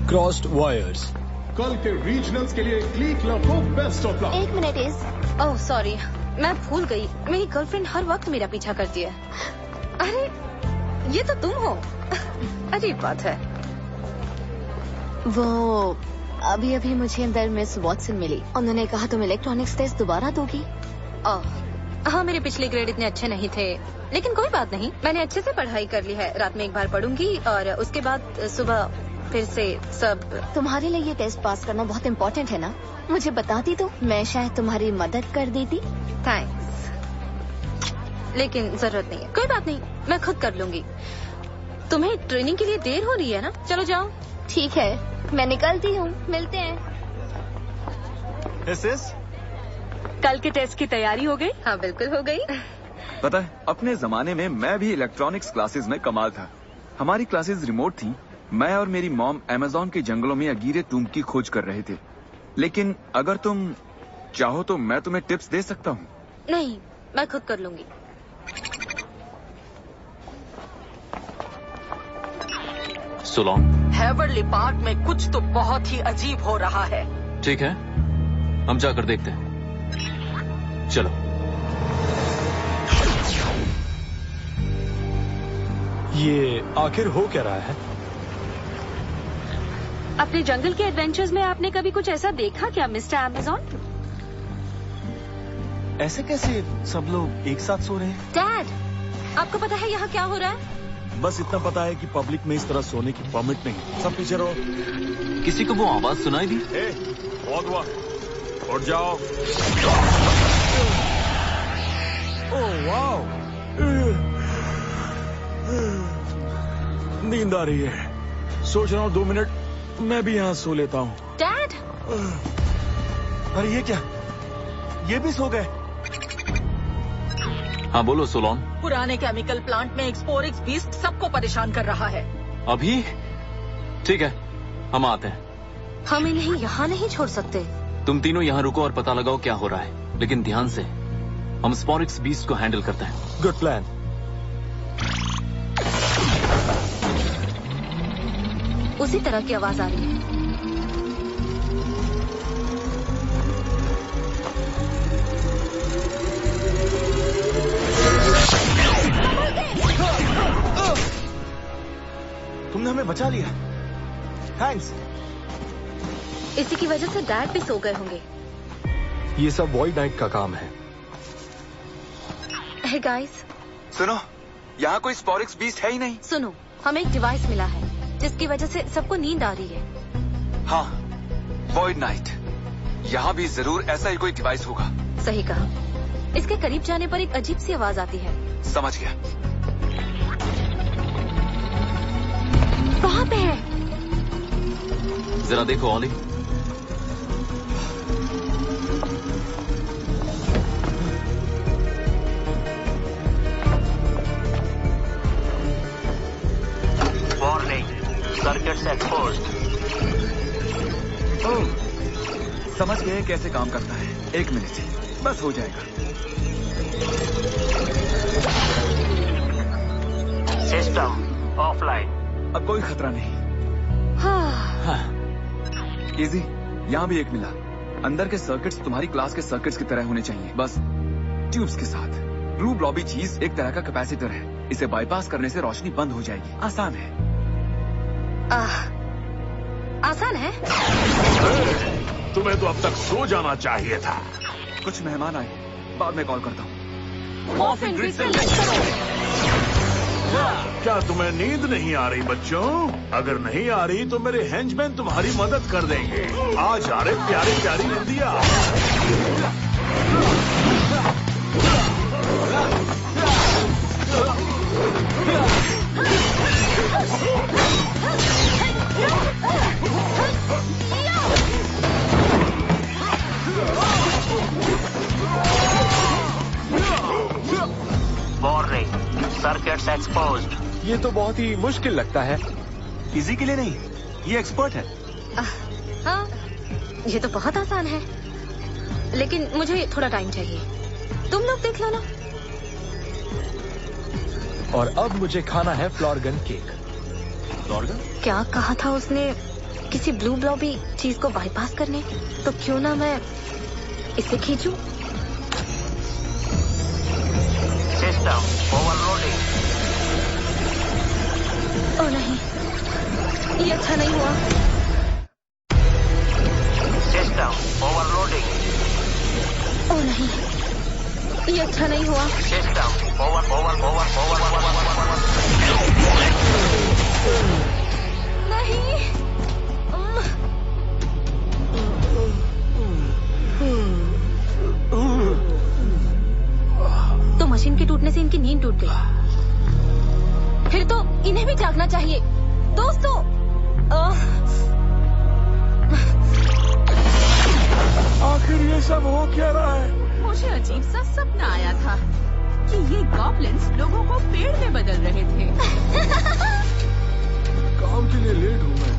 Crossed wires. कल के regionals के लिए ग्ली क्लब को best of luck. 1 minute is. Oh sorry, मैं भूल गई। मेरी गर्लफ्रेंड हर वक्त मेरा पीछा करती है। अरे ये तो तुम हो। अजीब बात है। वो अभी अभी मुझे अंदर मिस वॉटसन मिली। उन्होंने कहा तुम इलेक्ट्रॉनिक्स टेस्ट दोबारा दोगी। हाँ, मेरे पिछले ग्रेड इतने अच्छे नहीं थे, लेकिन कोई बात नहीं, मैंने अच्छे से पढ़ाई कर ली है। रात में एक बार पढ़ूंगी और उसके बाद सुबह फिर से सब। तुम्हारे लिए ये टेस्ट पास करना बहुत इम्पोर्टेंट है ना? मुझे बताती तो मैं शायद तुम्हारी मदद कर देती। थैंक्स, लेकिन जरूरत नहीं है। कोई बात नहीं, मैं खुद कर लूंगी। तुम्हें ट्रेनिंग के लिए देर हो रही है ना? चलो जाओ। ठीक है, मैं निकलती हूँ, मिलते हैं। कल के टेस्ट की तैयारी हो गई? हाँ बिल्कुल हो गई। पता है, अपने जमाने में मैं भी इलेक्ट्रॉनिक्स क्लासेस में कमाल था। हमारी क्लासेस रिमोट थी। मैं और मेरी मॉम अमेज़न के जंगलों में अगीरे टूम की खोज कर रहे थे। लेकिन अगर तुम चाहो तो मैं तुम्हें टिप्स दे सकता हूँ। नहीं, मैं खुद कर लूंगी। सोलोन, हेवरली पार्क में कुछ तो बहुत ही अजीब हो रहा है। ठीक है, हम जाकर देखते हैं। चलो। ये आखिर हो क्या रहा है? अपने जंगल के एडवेंचर्स में आपने कभी कुछ ऐसा देखा क्या मिस्टर अमेज़न? ऐसे कैसे सब लोग एक साथ सो रहे हैं? डैड, आपको पता है यहाँ क्या हो रहा है? बस इतना पता है कि पब्लिक में इस तरह सोने की परमिट नहीं। सब पीछे रहो। किसी को वो आवाज सुनाई दी? बहुत हुआ, उठ जाओ। ओह वाओ, नींद आ रही है। सोच रहा हूँ 2 मिनट मैं भी यहाँ सो लेता हूँ। डैड, अरे ये क्या, ये भी सो गए? हाँ बोलो सोलोन। पुराने केमिकल प्लांट में एक स्पोरिक्स बीस्ट सबको परेशान कर रहा है। अभी? ठीक है, हम आते हैं। हम इन्हें यहाँ नहीं छोड़ सकते। तुम तीनों यहाँ रुको और पता लगाओ क्या हो रहा है, लेकिन ध्यान से। हम स्पोरिक्स बीस्ट को हैंडल करते हैं। Good plan. उसी तरह की आवाज आ रही है। तुमने हमें बचा लिया, थैंक्स। इसी की वजह से डैड भी सो गए होंगे। ये सब वॉइड नाइट का काम है। हे गाइस, सुनो, यहाँ कोई स्पोरिक्स बीस्ट है ही नहीं। सुनो, हमें एक डिवाइस मिला है जिसकी वजह से सबको नींद आ रही है। हाँ, वॉइड नाइट। यहाँ भी जरूर ऐसा ही कोई डिवाइस होगा। सही कहा। इसके करीब जाने पर एक अजीब सी आवाज आती है। समझ गया। वहाँ पे है। जरा देखो Ollie. Warning, circuits exposed. Oh, समझ गए कैसे काम करता है। 1 मिनट, बस हो जाएगा। System offline. अब कोई खतरा नहीं। इजी, यहाँ भी एक मिला। अंदर के सर्किट्स तुम्हारी क्लास के सर्किट्स की तरह होने चाहिए, बस ट्यूब्स के साथ। ट्रू ब्लॉबी चीज एक तरह का कैपेसिटर है। इसे बाईपास करने से रोशनी बंद हो जाएगी। आसान है। आसान है? तुम्हें तो अब तक सो जाना चाहिए था। कुछ मेहमान आए, बाद में कॉल करता हूँ। क्या तुम्हें नींद नहीं आ रही बच्चों? अगर नहीं आ रही तो मेरे हेंजमैन तुम्हारी मदद कर देंगे। आ जा रहे प्यारी प्यारी नंदिया। Warning, circuits exposed. ये तो बहुत ही मुश्किल लगता है। इजी के लिए नहीं, ये एक्सपर्ट है। हाँ, ये तो बहुत आसान है, लेकिन मुझे थोड़ा टाइम चाहिए। तुम लोग देख लो ना। और अब मुझे खाना है फ्लोरगन केक। फ्लोरगन? क्या कहा था उसने? किसी ब्लू ब्लॉबी चीज को बाईपास करने, तो क्यों ना मैं इसे खींचूं? System overloading. ओ नहीं, ये अच्छा नहीं हुआ। System overloading. ओ नहीं, ये अच्छा नहीं हुआ। System over. नहीं। तो मशीन के टूटने से इनकी नींद टूट गई। फिर तो इन्हें भी जागना चाहिए। दोस्तों, आखिर ये सब हो क्या रहा है? मुझे अजीब सा सपना आया था कि ये गॉब्लिन्स लोगों को पेड़ में बदल रहे थे। काम के लिए लेट हूँ मैं।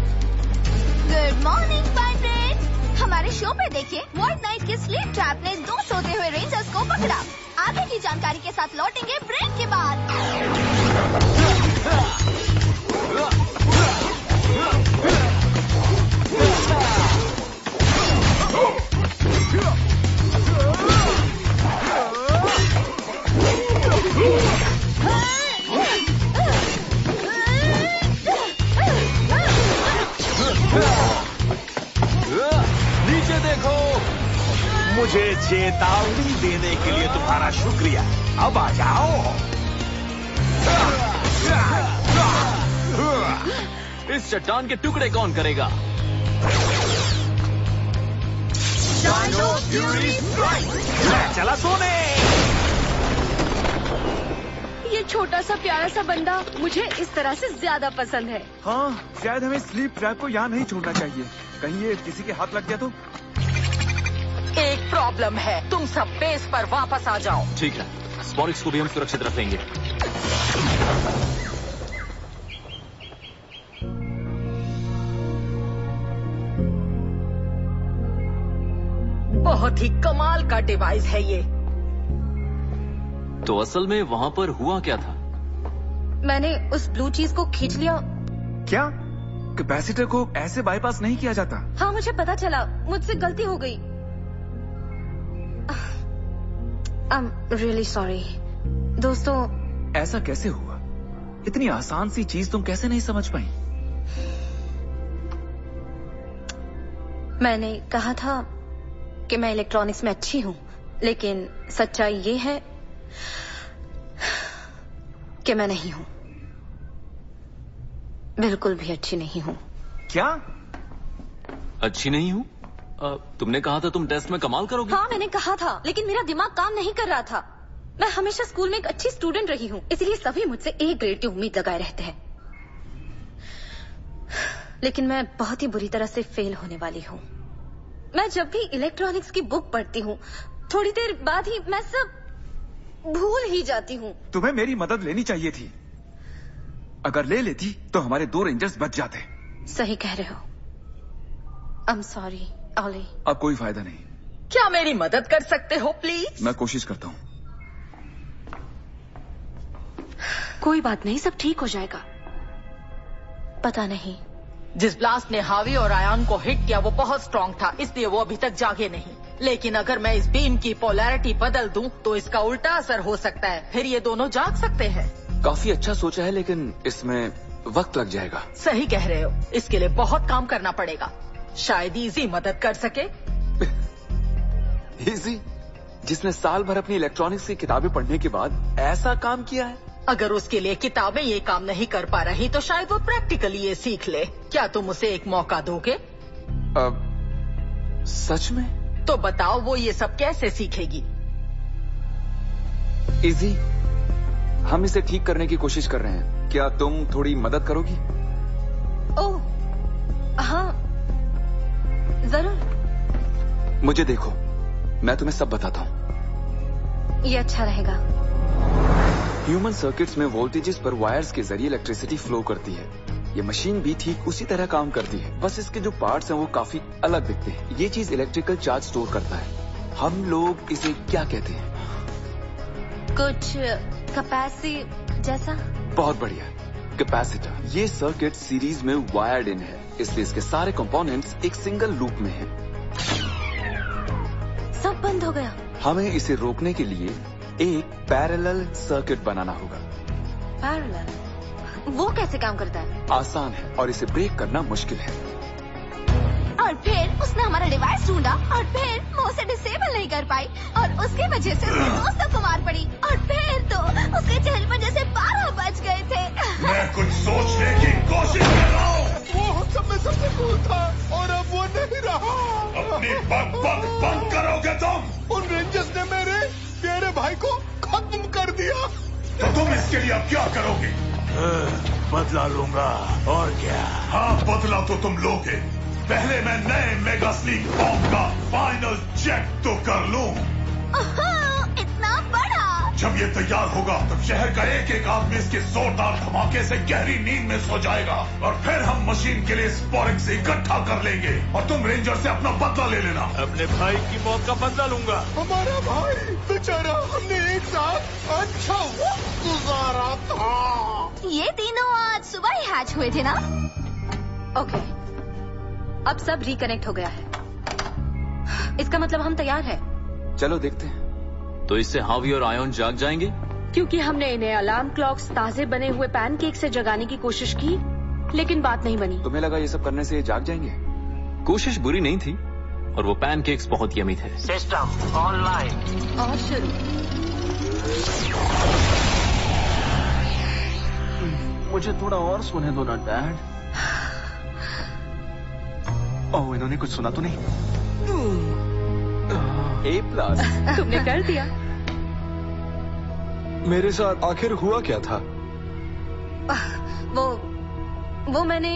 Good morning vibrate. हमारे शो पे देखिए, वॉइड नाइट के स्लीप ट्रैप ने 2 सोते हुए रेंजर्स को पकड़ा। आगे की जानकारी के साथ लौटेंगे ब्रेक के बाद। नीचे देखो। मुझे चेतावनी देने के लिए तुम्हारा शुक्रिया। अब आ जाओ। इस चट्टान के टुकड़े कौन करेगा? चला सोने। ये छोटा सा प्यारा सा बंदा मुझे इस तरह से ज्यादा पसंद है। हाँ, शायद हमें स्लीप ट्रैप को यहाँ नहीं छोड़ना चाहिए। कहीं ये किसी के हाथ लग गया तो? एक प्रॉब्लम है, तुम सब बेस पर वापस आ जाओ। ठीक है, स्पॉरिक्स को भी हम सुरक्षित रखेंगे। बहुत ही कमाल का डिवाइस है ये। तो असल में वहाँ पर हुआ क्या था? मैंने उस ब्लू चीज को खींच लिया। क्या कैपेसिटर को ऐसे बाईपास नहीं किया जाता? हाँ, मुझे पता चला, मुझसे गलती हो गई। I'm really sorry। दोस्तों, ऐसा कैसे हुआ? इतनी आसान सी चीज तुम कैसे नहीं समझ पाई? मैंने कहा था कि मैं इलेक्ट्रॉनिक्स में अच्छी हूँ, लेकिन सच्चाई ये है कि मैं नहीं हूँ। बिल्कुल भी अच्छी नहीं हूँ। क्या? अच्छी नहीं हूँ? तुमने कहा था तुम टेस्ट में कमाल करोगी। हाँ, मैंने कहा था, लेकिन मेरा दिमाग काम नहीं कर रहा था। मैं हमेशा स्कूल में एक अच्छी स्टूडेंट रही हूँ, इसलिए सभी मुझसे A ग्रेड की उम्मीद लगाए रहते हैं। लेकिन मैं बहुत ही बुरी तरह से फेल होने वाली हूँ। मैं जब भी इलेक्ट्रॉनिक्स की बुक पढ़ती हूँ, थोड़ी देर बाद ही मैं सब भूल ही जाती हूँ। तुम्हें मेरी मदद लेनी चाहिए थी। अगर ले लेती तो हमारे 2 रेंजर्स बच जाते। सही कह रहे हो। I'm sorry, ऑली। अब कोई फायदा नहीं। क्या मेरी मदद कर सकते हो प्लीज? मैं कोशिश करता हूँ। कोई बात नहीं, सब ठीक हो जाएगा। पता नहीं, जिस ब्लास्ट ने हावी और आयान को हिट किया वो बहुत स्ट्रांग था, इसलिए वो अभी तक जागे नहीं। लेकिन अगर मैं इस बीम की पोलैरिटी बदल दूं तो इसका उल्टा असर हो सकता है, फिर ये दोनों जाग सकते हैं। काफी अच्छा सोचा है, लेकिन इसमें वक्त लग जाएगा। सही कह रहे हो, इसके लिए बहुत काम करना पड़ेगा। शायद इजी मदद कर सके। इजी, जिसने साल भर अपनी इलेक्ट्रॉनिक्स की किताबें पढ़ने के बाद ऐसा काम किया है। अगर उसके लिए किताबें ये काम नहीं कर पा रही तो शायद वो प्रैक्टिकली ये सीख ले। क्या तुम उसे एक मौका दोगे? सच में? तो बताओ वो ये सब कैसे सीखेगी? इजी, हम इसे ठीक करने की कोशिश कर रहे हैं। क्या तुम थोड़ी मदद करोगी? ओह, हाँ, जरूर। मुझे देखो, मैं तुम्हें सब बताता हूँ। ये अच्छा रहेगा। ह्यूमन सर्किट्स में वोल्टेजेस पर वायर्स के जरिए इलेक्ट्रिसिटी फ्लो करती है। ये मशीन भी ठीक उसी तरह काम करती है, बस इसके जो पार्ट्स हैं वो काफी अलग दिखते हैं। ये चीज इलेक्ट्रिकल चार्ज स्टोर करता है। हम लोग इसे क्या कहते हैं? कुछ कैपेसिटी जैसा। बहुत बढ़िया। कैपेसिटर। ये सर्किट सीरीज में वायर्ड इन है, इसलिए इसके सारे कंपोनेंट्स एक सिंगल लूप में हैं। सब बंद हो गया। हमें इसे रोकने के लिए एक पैरेलल सर्किट बनाना होगा। पैरेलल? वो कैसे काम करता है? आसान है और इसे ब्रेक करना मुश्किल है। और फिर उसने हमारा डिवाइस ढूंढा और फिर वो उसे डिसेबल नहीं कर पाई और उसकी वजह से उसके दोस्तों को मार पड़ी और फिर तो उसके चेहरे पर जैसे 12 बज गए थे। मैं कुछ सोचने की कोशिश कर रहा हूँ। वो हम सब में सबसे कूल था और अब वो नहीं रहा। अपनी बक बंद करोगे तुम? उन रेंजर्स ने मेरे प्यारे भाई को खत्म कर दिया। तो तुम इसके लिए अब क्या करोगे? बदला लूंगा और क्या। हाँ, बदला तो तुम लोगे। पहले मैं नए मेगा स्लीप बॉम्ब का फाइनल चेक तो कर लूं। इतना बड़ा। जब ये तैयार होगा तब शहर का एक एक आदमी इसके जोरदार धमाके से गहरी नींद में सो जाएगा और फिर हम मशीन के लिए स्पोरिक से इकट्ठा कर लेंगे और तुम रेंजर से अपना बदला ले लेना। अपने भाई की मौत का बदला लूंगा। हमारा भाई बेचारा, हमने एक साथ अच्छा वक्त गुजारा था। ये तीनों आज सुबह ही हैच हुए थे ना? ओके, अब सब रिकनेक्ट हो गया है। इसका मतलब हम तैयार है। चलो देखते हैं। तो इससे हावी और आयन जाग जाएंगे? क्योंकि हमने इन्हें अलार्म क्लॉक्स ताजे बने हुए पैनकेक से जगाने की कोशिश की, लेकिन बात नहीं बनी। तुम्हें लगा ये सब करने से ये जाग जाएंगे? कोशिश बुरी नहीं थी और वो पैनकेक्स बहुत यमी थे। System online. और शुरू। मुझे थोड़ा और सोने दो ना डैड। ओह, इन्होंने कुछ सुना तो नहीं? A+। तुमने कर दिया। मेरे साथ आखिर हुआ क्या था? वो मैंने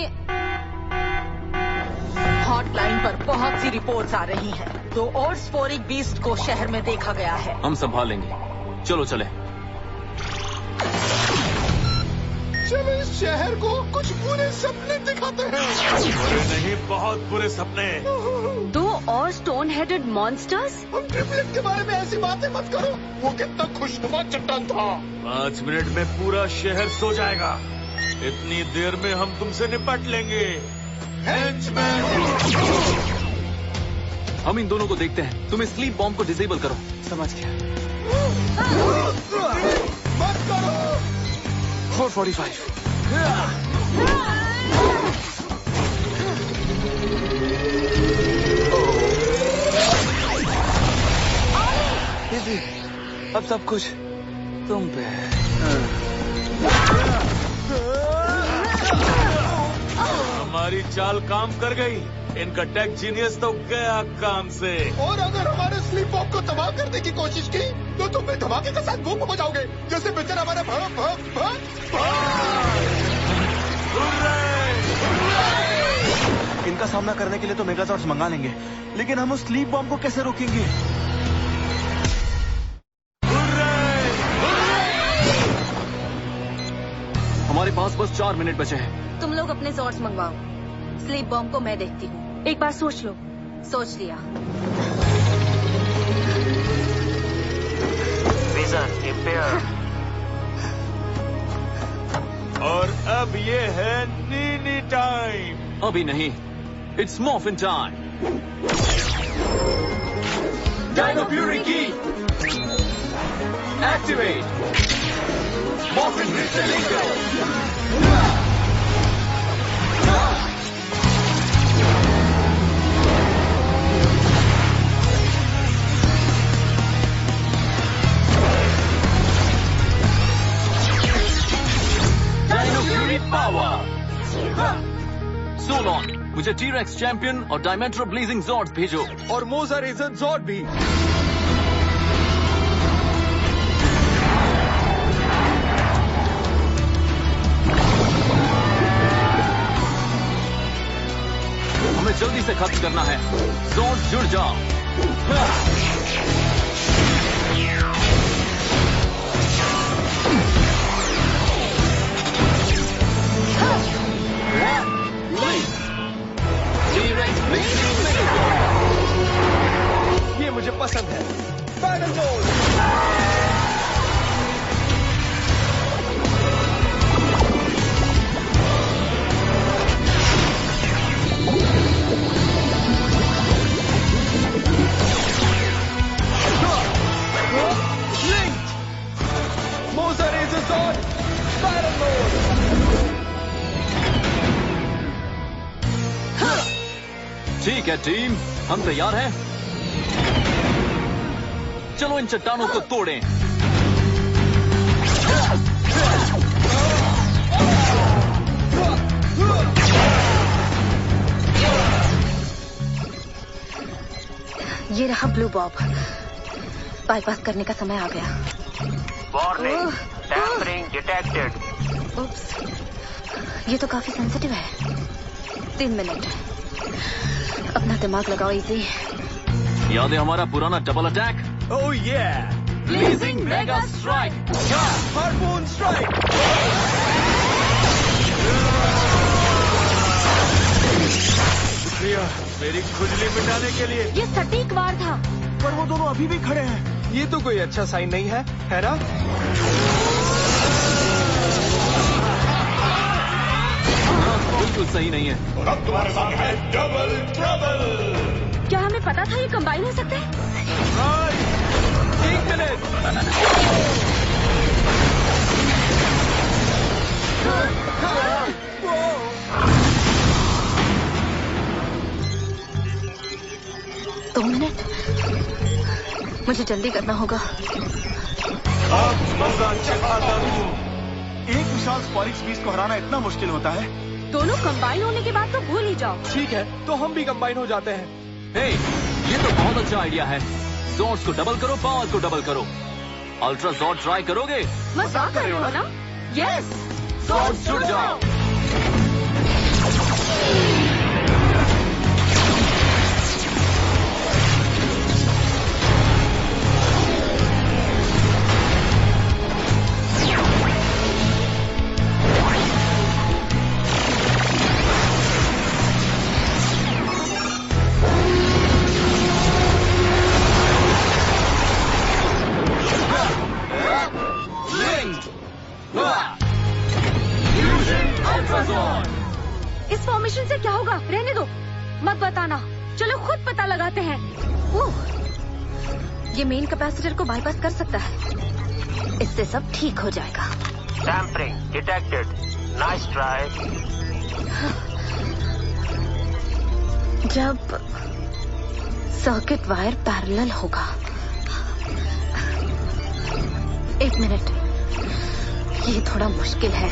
हॉटलाइन पर बहुत सी रिपोर्ट्स आ रही हैं। 2 और स्पोरिक बीस्ट को शहर में देखा गया है। हम संभाल लेंगे। चलो चले। चलो इस शहर को कुछ बुरे सपने दिखाते हैं। बुरे नहीं, बहुत बुरे सपने। 2 और स्टोन हेडेड मॉन्स्टर्स। हम ट्रिपलेट के बारे में ऐसी बातें मत करो। वो कितना खुशनुमा चट्टान था। 5 मिनट में पूरा शहर सो जाएगा। इतनी देर में हम तुमसे निपट लेंगे। हम इन दोनों को देखते हैं। तुम इस स्लीप बॉम्ब को डिसेबल करो। समझ गया। मत करो। 4:45। अब सब कुछ तुम पे है। हमारी चाल काम कर गई। इनका टेक जीनियस तो गया काम से। और अगर हमारे स्लीप बॉम्ब को तबाह करने की कोशिश की तो तुम भी धमाके के साथ बूम बजाओगे, जैसे बेचारा हमारा इनका सामना करने के लिए तो मेगाजॉर्ड्स मंगा लेंगे, लेकिन हम उस स्लीप बॉम्ब को कैसे रोकेंगे? हमारे पास बस 4 मिनट बचे हैं। तुम लोग अपने जॉर्ड्स मंगवाओ। स्लीप बॉम्ब को मैं देखती हूँ। एक बार सोच लो। सोच लिया। Vision impaired। और अब ये है नीनी टाइम। अभी नहीं, it's morphin time. Dino Fury की एक्टिवेट। मॉर्फिन सोलॉन, मुझे टी-रेक्स चैंपियन और डायमेट्रो ब्लीजिंग जॉर्ड्स भेजो। और मोजा रेजर जॉर्ड भी। हमें जल्दी से खत्म करना है। जॉर्ड्स जुड़ जाओ। ये मुझे पसंद है। Final goal. ठीक है टीम, हम तैयार हैं। चलो इन चट्टानों को तोड़ें। ये रहा ब्लू बॉब। बाईपास करने का समय आ गया। Warning, tampering detected. उप्स, ये तो काफी सेंसिटिव है। 3 मिनट, अपना दिमाग लगाओ इजी। याद है हमारा पुराना डबल अटैक? ओह ये blazing mega strike, harpoon strike. शुक्रिया मेरी खुजली मिटाने के लिए। ये सटीक वार था। पर वो दोनों अभी भी खड़े हैं। ये तो कोई अच्छा साइन नहीं है ना? बिल्कुल सही नहीं है। और अब तुम्हारे सामने है डबल ट्रबल। क्या हमें पता था ये कंबाइन हो सकते हैं? 1 मिनट। दो मिनट, मुझे जल्दी करना होगा। अब मजा चखाता हूँ। एक विशाल स्पॉरिक्स बीस्ट को हराना इतना मुश्किल होता है। दोनों कंबाइन होने के बाद तो भूल ही जाओ। ठीक है, तो हम भी कंबाइन हो जाते हैं। हे, ये तो बहुत अच्छा आइडिया है। ज़ॉर्ड्स को डबल करो, पावर को डबल करो। अल्ट्रा ज़ॉर्ड ट्राई करोगे? मजाक कर रहे हो ना? यस, ज़ॉर्ड जुड़ जाओ। इस फॉर्मेशन से क्या होगा? रहने दो, मत बताना। चलो खुद पता लगाते हैं। ये मेन कैपेसिटर को बाईपास कर सकता है। इससे सब ठीक हो जाएगा। Tampering detected. Nice try. जब सर्किट वायर पैरेलल होगा। 1 मिनट, ये थोड़ा मुश्किल है।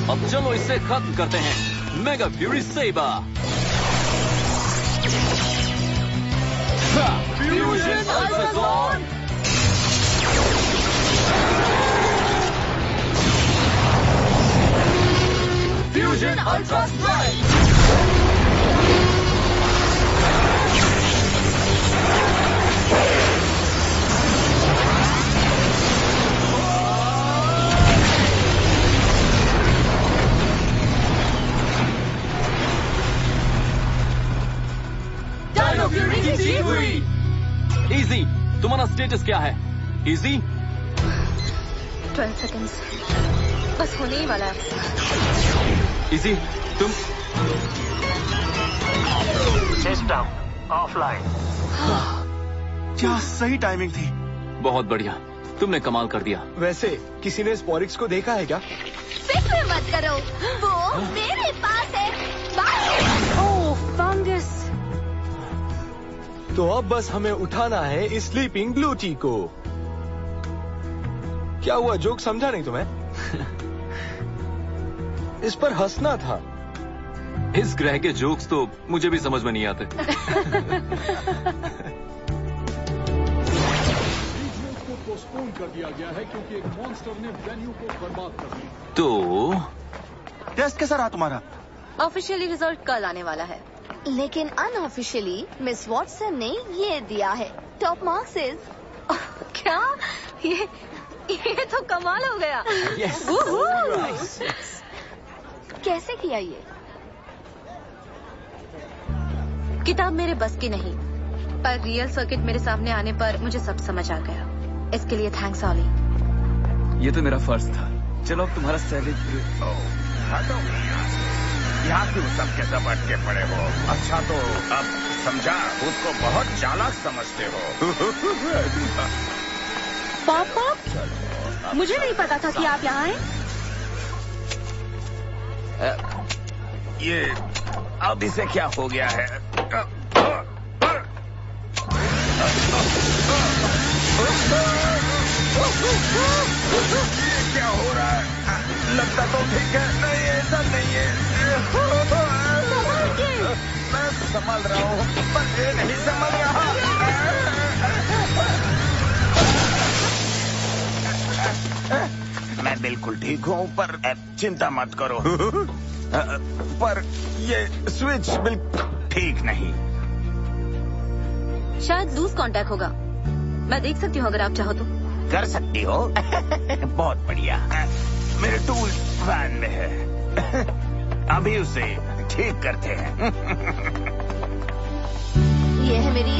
अब चलो इसे खत्म करते हैं। Mega fury saber. Fusion Ultrazon. Fusion ultra strike. Easy, तुम्हारा स्टेटस क्या है? इजी 12 सेकंड्स, बस होने ही वाला है। इजी, तुम सिस्टम ऑफलाइन। क्या सही टाइमिंग थी। बहुत बढ़िया, तुमने कमाल कर दिया। वैसे किसी ने स्पॉरिक्स को देखा है क्या? फिक्र मत करो, वो मेरे पास है। ओह फंगस। तो अब बस हमें उठाना है इस स्लीपिंग ब्लू टी को। क्या हुआ, जोक समझा नहीं तुम्हें? इस पर हंसना था। इस ग्रह के जोक्स तो मुझे भी समझ में नहीं आते। को पोस्टपोन कर दिया गया है क्योंकि एक मॉन्स्टर ने वेन्यू को बर्बाद कर दिया। तो टेस्ट कैसा रहा तुम्हारा? ऑफिशियली रिजल्ट कल आने वाला है, लेकिन अनऑफिशियली मिस वॉटसन ने ये दिया है। Top marks is. क्या? ये तो कमाल हो गया। कैसे किया ये? किताब मेरे बस की नहीं, पर रियल सर्किट मेरे सामने आने पर मुझे सब समझ आ गया। इसके लिए थैंक्स ऑली। ये तो मेरा फर्ज था। चलो अब तुम्हारा सैलेड। यहाँ क्यों सबके सब अटके पड़े हो? अच्छा तो अब समझा, उसको बहुत चालाक समझते हो। पॉप पॉप, मुझे नहीं पता था कि आप यहाँ हैं। ये अब इसे क्या हो गया है? ये क्या हो रहा है? लगता तो ठीक है। नहीं, ऐसा नहीं है। मैं संभल रहा हूँ, पर ये नहीं संभल रहा। मैं बिल्कुल ठीक हूँ, पर चिंता मत करो। पर ये स्विच बिल्कुल ठीक नहीं। शायद लूज कांटेक्ट होगा। मैं देख सकती हूँ अगर आप चाहो तो। कर सकती हो। बहुत बढ़िया। मेरे टूल वैन में है। अभी उसे ठीक करते हैं। ये है मेरी